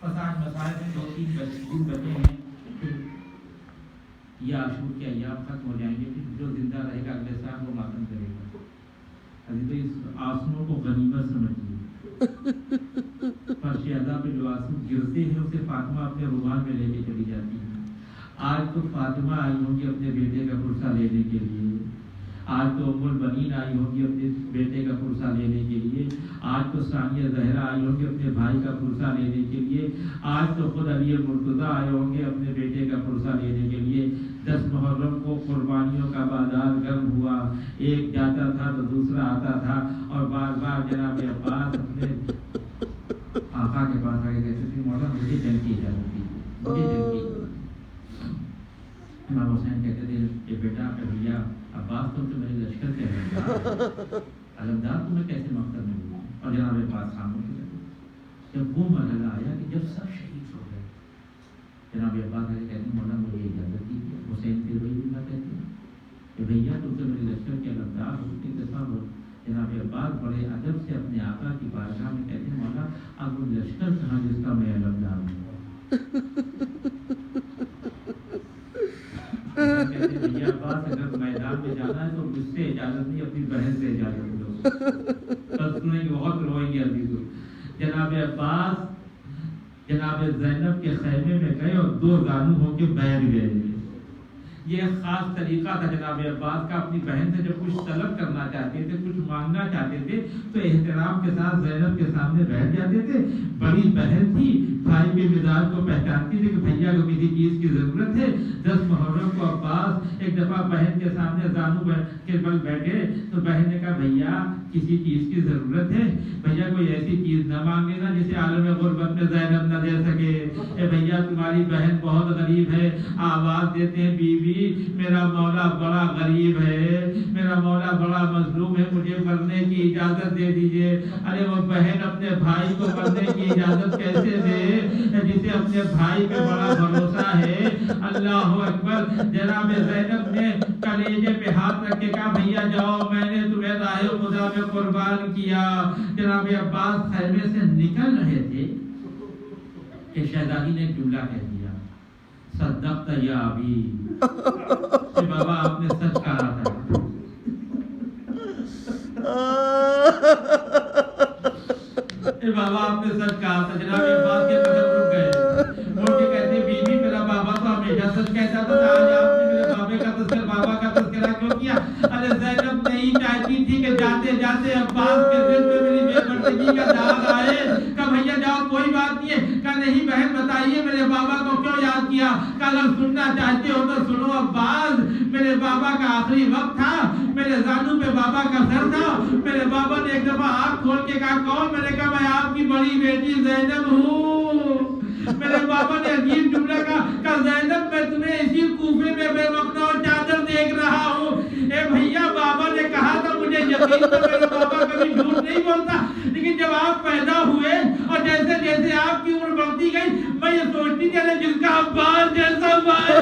بس آج مسائل میں 2-3 دن بچے ہیں، پھر یہ عاشور کے ایام ختم ہو جائیں گے، پھر جو زندہ رہے گا اگلے سال وہ ماتم کرے گا۔ حضرت اس آنسوؤں کو غنیمت سمجھیے، فرش ادا پہ جو آنسو گرتے ہیں اسے فاطمہ اپنے رومال میں لے کے چلی جاتی ہے۔ آج تو فاطمہ آئی ہوں گی اپنے بیٹے کا پرسہ لینے کے لیے، آج تو ام البنین آئی ہوں گی اپنے بیٹے کا پرسہ لینے کے لیے، آج تو ثانیہ زہرا آئی ہوں گی اپنے بھائی کا پرسہ لینے کے لیے، آج تو خود علی مرتضیٰ آئے ہوں گے اپنے بیٹے کا پرسہ لینے کے لیے۔ 10 محرم کو قربانیوں کا بازار گرم ہوا، ایک جاتا تھا تو دوسرا آتا تھا، اور بار بار جناب عباس اپنے آقا کے پاس آ کے کہتے تھے مولا مجھے جنگ کی اجازت دیجیے، مجھے جنگ کی۔ امام حسین کہتے تھے کہ بیٹا بھیا عباس تم تو میرے لشکر کے علمدار تمہیں کیسے مقصد میں ہوئی؟ اور جناب عباس خاموش ہو گئے۔ جب وہ مرحلہ آیا کہ جب سب شہید ہو گئے، جناب عباس کہتے ہیں مولا مجھے اجازت دیجیے۔ حسین پھر وہی بات کہتے ہیں کہ بھیا تم تو میرے لشکر کے علمدار ہو، دفاع ہو۔ جناب عباس بڑے ادب سے اپنے آقا کی بارگاہ میں کہتے ہیں مولا اب وہ لشکر کہاں جس کا میں علمدار ہوں؟ کہتے ہیں بھیا عباس اگر میدان میں جانا ہے تو مجھ سے اجازت نہیں، اپنی بہن سے اجازت لو، بس سنیں گے بہت روئیں گے عزیزو۔ جناب عباس جناب زینب کے خیمے میں گئے اور 2 زانو ہو کے بیٹھ گئے۔ یہ ایک خاص طریقہ تھا جناب عباس کا، اپنی بہن سے جب کچھ طلب کرنا چاہتے تھے، کچھ مانگنا چاہتے تھے تو احترام کے ساتھ زینب کے سامنے بیٹھ جاتے تھے۔ بڑی بہن تھی، بھائی کے مزاج کو پہچانتی تھی کہ بھیا کو کسی چیز کی ضرورت ہے۔ 10 محرم کو عباس ایک دفعہ بہن کے سامنے زانو کے بل بیٹھے تو بہن نے کہا بھیا کسی چیز کی ضرورت ہے؟ بھیا کوئی ایسی چیز نہ مانگ لینا جسے عالم غربت میں زینب نہ دے سکے۔ اے بھیا تمہاری بہن بہت غریب ہے، آواز دیتے ہیں بیوی میرا مولا بڑا غریب ہے، میرا مولا بڑا مظلوم ہے، مجھے مرنے کی اجازت دے دیجئے۔ ارے وہ بہن اپنے بھائی کو مرنے کی اجازت کیسے دے جسے اپنے بھائی پہ بڑا بھروسہ ہے؟ اللہ اکبر۔ جناب زینب نے کلیجے پہ ہاتھ رکھ کے کہا بھیا جاؤ، میں نے تمہیں راہ خدا میں قربان کیا۔ جناب عباس خیمے سے نکل رہے تھے کہ شہزادی نے ایک جملہ کہہ دیا، صدقت یا ابی، کہ بابا آپ نے سچ کہا تھا۔ بابا آپ نے سچ کہا تھا۔ جناب عباس کے قدم رک گئے، مڑ کے کہتے بیوی میرا بابا تو ہمیشہ سچ کہتا تھا، آج آپ نے میرے بابے کا تذکرہ بابا کا تذکرہ کیوں کیا؟ ارے زینب نہیں چاہتی تھی کہ جاتے جاتے عباس کے دل میں میری بے پردگی کا داغ آئے۔ کہا بھیا جاؤ کوئی بات نہیں ہے۔ کہا نہیں بہن بتائیے میرے بابا کو کیوں یاد کیا؟ کہا اگر سننا چاہتے ہو تو سنو عباس، میرے بابا کا آخری وقت تھا، میرے زانو پہ بابا کا سر تھا، میرے بابا نے ایک دفعہ آنکھ کھول کے کہا کون؟ میں نے کہا میں آپ کی بڑی بیٹی زینب ہوں۔ میرے بابا نے عجیب جملہ کہا زینب میں تمہیں اسی کوفے میں بے مقنع چادر دیکھ رہا ہوں۔ اے بھیا بابا نے کہا تھا مجھے یقین تھا میرے بابا کبھی جھوٹ نہیں بولتا، لیکن جب آپ پیدا ہوئے اور جیسے جیسے آپ کی عمر بڑھتی گئی میں یہ سوچتی تھی جس کا عباس جیسا بھائی۔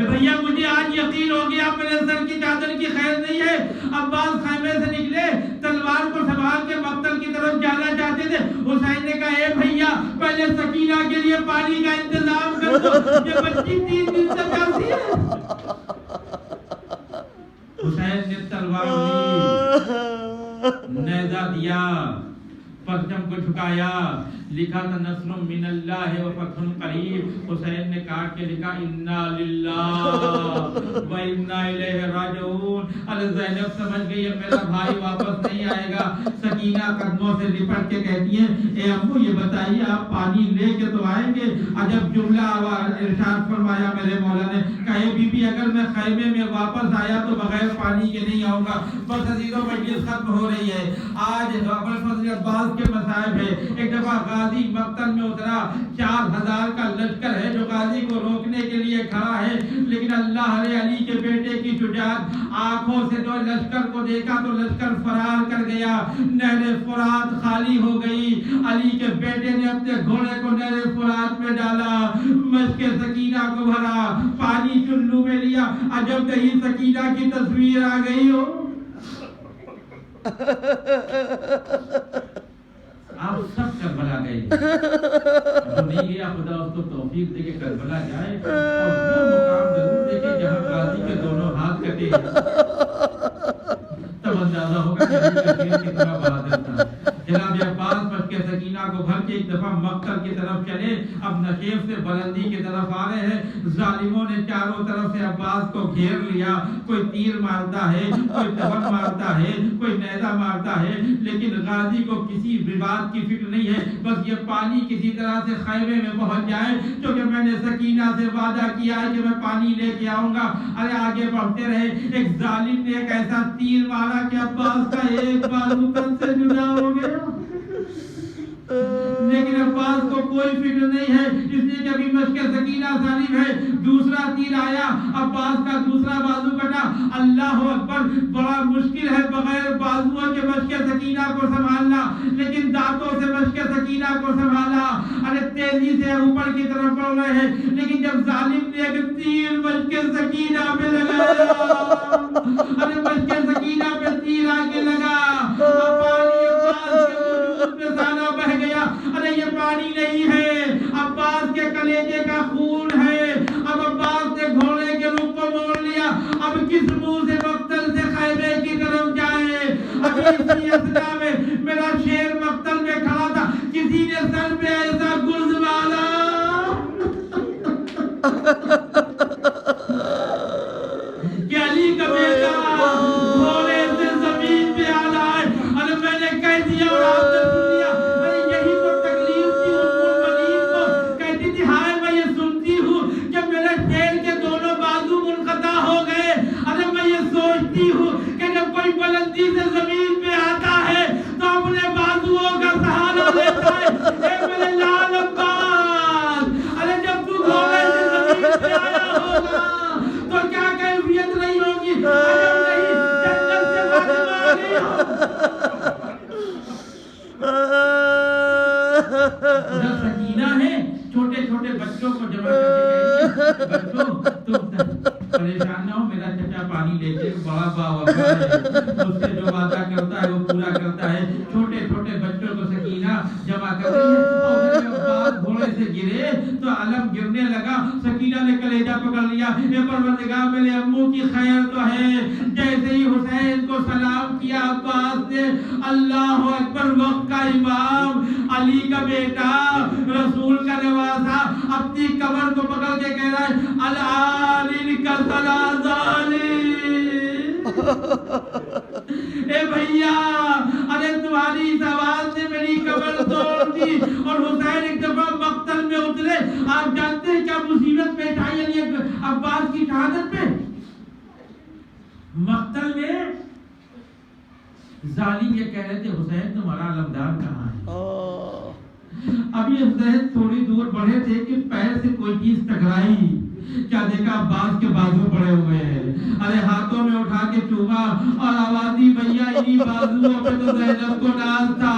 بھیا مجھے آج یقین ہو گیا میرے سر کی چادر کی خیر نہیں ہے۔ عباس خیمے سے نکلے، تلوار کو سنبھال کے مقتل کی طرف جانا چاہتے تھے۔ حسین نے کہا اے بھیا پہلے سکینہ کے لیے پانی کا انتظام کر دو، یہ بچی 3 دن سے پیاسی ہے۔ حسین نے تلوار لی، نیزہ دیا، پرچم کو جھکایا، لکھا تھا نصر من اللہ و فتح قریب۔ حسین نے کاٹ کے لکھا انا للہ و انا الیہ راجعون۔ ارے زینب سمجھ گئی ہے میرا بھائی واپس نہیں آئے گا۔ سکینہ قدموں سے لپٹ کے کہتی ہے اے ابو یہ بتائیے آپ پانی لے کے تو آئیں گے؟ عجب جملہ ارشاد فرمایا میرے مولا نے، کہے بی بی اگر میں خیمے میں واپس آیا تو بغیر پانی کے نہیں آؤں گا۔ بس عزیزوں مجلس ختم ہو رہی ہے۔ آج ابوالفضل عباس کے مصائب ہے۔ ایک دفعہ غازی مقتل میں اترا، 4000 کا لشکر ہے جو غازی کو روکنے کے لیے کھڑا ہے، لیکن اللہ نے علی کے بیٹے کی شجاعت آنکھوں سے جو لشکر کو دیکھا تو لشکر فرار کر گیا، نہر فرات خالی ہو گئی۔ علی کے بیٹے نے اپنے گھوڑے کو نہر فرات میں ڈالا، مشک سکینہ کو بھرا، پانی چلو میں لیا، عجب نہیں سکینہ کی تصویر آ گئی ہو۔ آپ سب کربلا گئے، جو نہیں گیا خدا اس کو توفیق دے کے کربلا جائے اور وہ مقام ضرور دیکھے جہاں غازی کے دونوں ہاتھ کٹے، تب اندازہ ہوگا کہ ابو کثیر کتنا بہادر تھا۔ جناب عباس مشک سکینہ کو بھر کے ایک دفعہ مقتل کی طرف چلے، اب نشیب سے بلندی کی طرف آ رہے ہیں، ظالموں نے چاروں طرف سے عباس کو گھیر لیا، کوئی تیر مارتا ہے، کوئی تبر مارتا ہے، کوئی نیزہ مارتا ہے، لیکن غازی کو کسی بات کی فکر نہیں ہے، بس یہ پانی کسی طرح سے خیمے میں پہنچ جائے، کیونکہ میں نے سکینہ سے وعدہ کیا ہے کہ میں پانی لے کے آؤں گا۔ ارے آگے بڑھتے رہے، ایک ظالم نے ایک ایسا تیر مارا کہ عباس کا ایک بازو تن سے جدا ہو گیا، لیکن عباس کو کوئی فکر نہیں ہے، اس لیے کہ ابھی مشک سکینہ ظالم ہے۔ دوسرا تیر آیا، عباس کا دوسرا بازو کٹا۔ اللہ اکبر، بڑا مشکل ہے بغیر بازوؤں کے مشک سکینہ کو سنبھالنا، لیکن دانتوں سے مشک سکینہ کو سنبھالا۔ ارے تیزی سے اوپر کی طرف بڑھ رہے ہیں، لیکن جب ظالم نے ایک تیر مشک سکینہ پہ لگایا، ارے مشک سکینہ پہ تیر آگے لگا، پانی عباس کے وجود میں سارا بہ گیا۔ ارے یہ پانی نہیں ہے، عباس کے کلیجے کا خون ہے۔ اب عباس نے گھوڑے کے رخ کو موڑ لیا، اب کس منہ سے مقتل سے خیمے کی طرف جائے۔ ابھی اسی اثنا میں میرا شیر مقتل میں کھڑا تھا، کسی نے سر پہ ایسا گرز مارا کہ علی کا بیٹا گھوڑے سے زمین پہ آ رہا ہے۔ ارے میں نے کہہ دیا اور آپ نے سن لیا۔ ارے یہی تو تکلیف تھی ام المنین کو، کہتی تھی ہائے میں یہ سنتی ہوں کہ میرے شیر کے دونوں بازو منقطع ہو گئے۔ ارے میں یہ سوچتی ہوں کہ جب کوئی بلندی سے زمین پہ آتا ہے تو اپنے بازوؤں کا سہارا لیتا ہے۔ اے میرے لال عباس، ارے جب تو گھوڑے سے زمین پہ آیا ہوگا تو کیا کیفیت نہیں ہوگی؟ عجب نہیں جنت سے فاطمہ آ گئی ہو۔ ادھر سکینہ ہے، چھوٹے چھوٹے بچوں کو جمع کر کے کہتی ہے بچوں تم پریشان نہ ہو، میرا چچا پانی لے کے بڑا باوفا ہے، اس سے جو وعدہ کرتا ہے وہ پورا کرتا ہے۔ چھوٹے چھوٹے بچوں کو سکینہ جمع کر رہی ہے، اور جب عباس گھوڑے سے گرے تو علم گرنے لگا۔ سکینہ نے کلیجہ پکڑ لیا، اے پروردگار میرے امو کی خیر تو ہے۔ جیسے ہی حسین کو سلام کیا عباس نے، اللہ اکبر، وقت کا امام، علی کا بیٹا، رسول کا نواسا، اپنی کمر کو پکڑ کے کہہ رہا ہے العالی کا سلازالی۔ اے بھیا، ارے تمہاری اس آواز نے میری کمر توڑ دی۔ اور حسین ایک دفعہ مقتل میں اترے۔ آپ جانتے ہیں کیا مصیبت پیش آئی یعنی عباس کی شہادت پہ؟ مقتل میں ظالم یہ کہہ رہے تھے حسین تمہارا علمدار کہاں ہے؟ ابھی حسین تھوڑی دور بڑھے تھے کہ پیر سے کوئی چیز ٹکرائی، کیا دیکھا عباس کے بازو پڑے ہوئے ہیں۔ ارے ہاتھوں میں اٹھا کے چوما اور آوازی بھیا انہی بازوؤں پہ تو زینب کو ناز تھا۔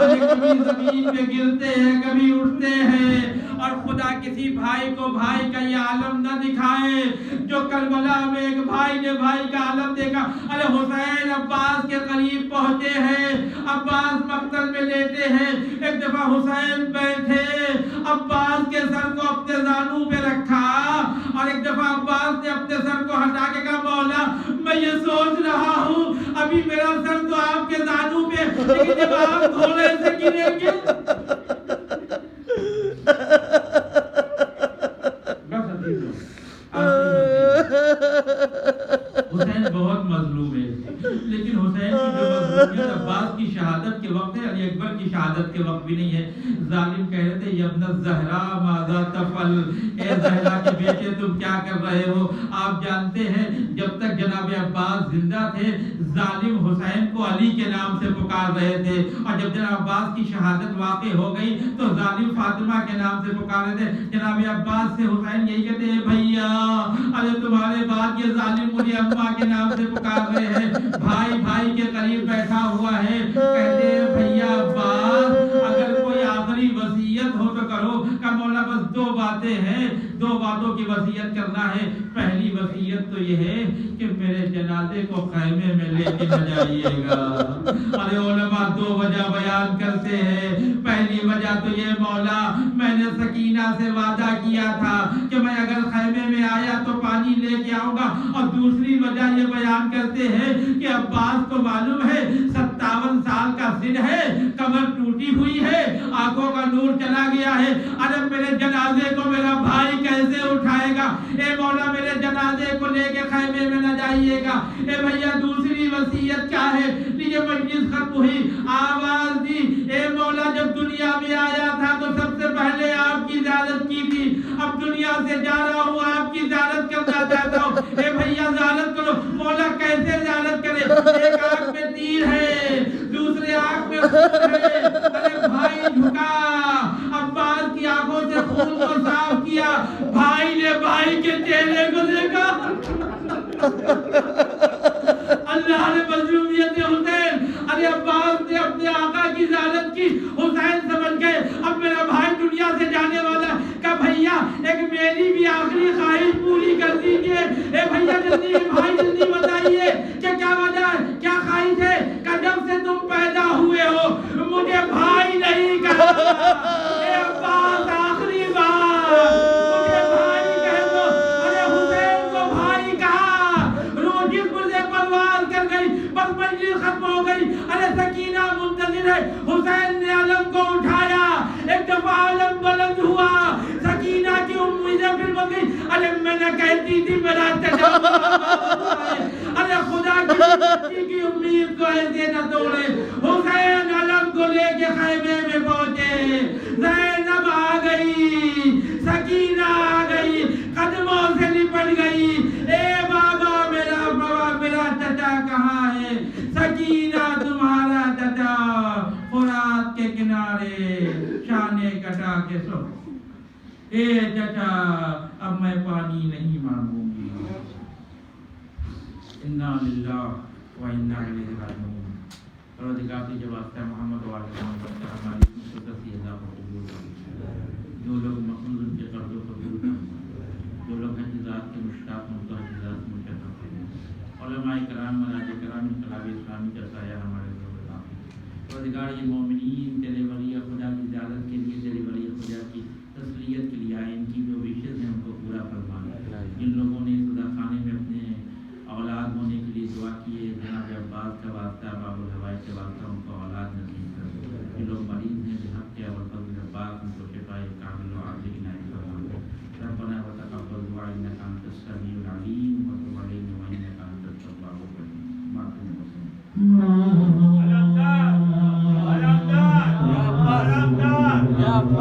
ارے کبھی زمین پہ گرتے ہیں، کبھی اٹھتے ہیں، اور خدا کسی بھائی کو بھائی کا یہ عالم نہ دکھائے جو کربلا میں ایک بھائی نے بھائی کا عالم دیکھا۔ ارے حسین عباس کے قریب پہنچے ہیں، عباس مقتل میں لیٹے ہیں۔ ایک دفعہ حسین بیٹھے، عباس کے سر کو اپنے زانوں پہ رکھا، اور ایک دفعہ عباس نے اپنے سر کو ہٹا کے کہا مولا میں یہ سوچ رہا ہوں ابھی میرا سر تو آپ کے زانوں پہ، لیکن جب آپ گھوڑے سے گریں گے حسین بہت مظلوم ہے، لیکن حسین کی جو مظلومیت عباس کی شہادت کے وقت ہے، علی اکبر کی شہادت کے وقت بھی نہیں ہے۔ ظالم کہہ رہے تھے یا ابن الزہرا ماذا تفعل، اے زہرا کے بیٹے تم کیا کر رہے ہو؟ آپ جانتے ہیں جب تک جناب عباس زندہ تھے ظالم حسین کو علی کے نام سے پکار رہے تھے، اور جب جناب عباس کی شہادت واقع ہو گئی تو ظالم فاطمہ کے نام سے پکار رہے تھے۔ جناب عباس سے حسین یہی کہتے ہیں بھیا ارے تمہارے بعد یہ ظالم مجھے اماں کے نام سے پکار رہے ہیں۔ بھائی بھائی کے قریب بیٹھا ہوا ہے، کہتے ہیں بھیا عباس اگر کوئی آخری وصیت ہو تو کرو۔ کہ مولا بس دو باتیں ہیں، دو باتوں کی وصیت کرنا ہے. پہلی وصیت تو یہ ہے کہ میرے جنازے کو خیمے میں لے کے نہ جائیے گا. ارے علماء دو وجہ بیان کرتے ہیں. پہلی وجہ تو یہ مولا میں نے سکینہ سے وعدہ کیا تھا کہ میں اگر خیمے میں آیا تو پانی لے کے آؤں گا. اور دوسری وجہ یہ بیان کرتے ہیں کہ عباس کو معلوم ہے 57 سال کا سن ہے، کمر ٹوٹی ہوئی ہے، آنکھوں کا نور چلا گیا ہے. ارے میرے جنازے کو میرا بھائی کیسے اٹھائے گا؟ اے مولا میرے جنازے کو لے کے خیمے میں نہ جائیے گا. اے بھیا دوسری وصیت کیا ہے؟ یہ مجلس ختم ہوئی، آواز دی اے مولا جب دنیا میں آیا تھا تو سب سے پہلے آپ کی زیارت کی تھی، اب دنیا سے جا رہا ہوں آپ کی زیارت کرنا چاہتا ہوں. اے بھیا زیارت کرو. مولا کیسے زیارت کرے؟ ایک آنکھ میں تیر ہے، دوسرے آنکھ میں خون ہے. ارے بھائی جھکا، عباس کی آنکھوں سے خون کو صاف کیا. بھائی نے بھائی کے چہرے کو دیکھا. اللہ نے مظلومیت حسین. ارے عباس نے اپنے آقا کی زیارت کی، حسین سمجھ گئے اب میرا بھائی دنیا سے جانے والا. کہ بھیا ایک میری بھی آخری خواہش پوری کر دیجئے. اے بھیا جلدی بھائی جلدی بتائیے کہ کیا وجہ ہے، کیا خواہش ہے؟ کہ جب سے تم پیدا ہوئے ہو مجھے بھائی نہیں کہا. اے عباس آخری بار مجھے بھائی کہہ دو. ارے حسین کو بھائی کہا. روح جسم سے پرواز کر گئی، بس مجلس ختم ہو گئی. ارے سکینہ منتظر ہے. حسین نے علم کو اٹھایا، ایک دفعہ علم بلند ہوا، سکینہ کی امیدیں پھر بن گئی. ارے میں نے کہتی تھی میرا تجاوز. ارے خدا کی بچی کی امید کو ایسے نہ توڑے. حسین علم کو لے کے خیمے میں پہنچے. زینب آ گئی، سکینہ آ گئی، قدموں سے لپٹ گئی. اے بابا میرا چچا کہاں ہے؟ سکینہ تمہارا چچا فرات کے کنارے شانے کٹا کے سو. اے چچا اب میں پانی نہیں مانگوں گی. انا للہ و انا الیہ راجعون. پروردگار کی جو واسطہ محمد و آلہ محمد کا ہماری مقدس ادا کو قبول کریں. جو لوگ مقبول ان کے قرض و قبول کریں، جو لوگ حجزات کے مشتاق ہیں تو حجزات مشرف کریں. علماء کرام، مراجع کرام، انقلاب اسلامی کا سایہ ہمارے اوپر کافی. پروردگار یہ مومنین تیرے ولی خدا کی زیارت کے لیے، تیرے ولی خدا کی تسلیت کے لیے آئے، ان کی جو وشز ہیں ان کو پورا فرما. جن لوگوں نے خدا خانے میں اپنے اولاد ہونے کے لیے دعا کی ہے، جناب عباس کا واسطہ، باب الحوائج کا واسطہ، ان کو اولاد نصیب کر. جو لوگ مریض ہیں بحق کے اور فضل عباس ان کو شفاء کامل و عاجل عنایت فرما. ربنا وتقبل دعاء انك انت السميع العليم وتب علينا وانك انت التواب الرحيم. ما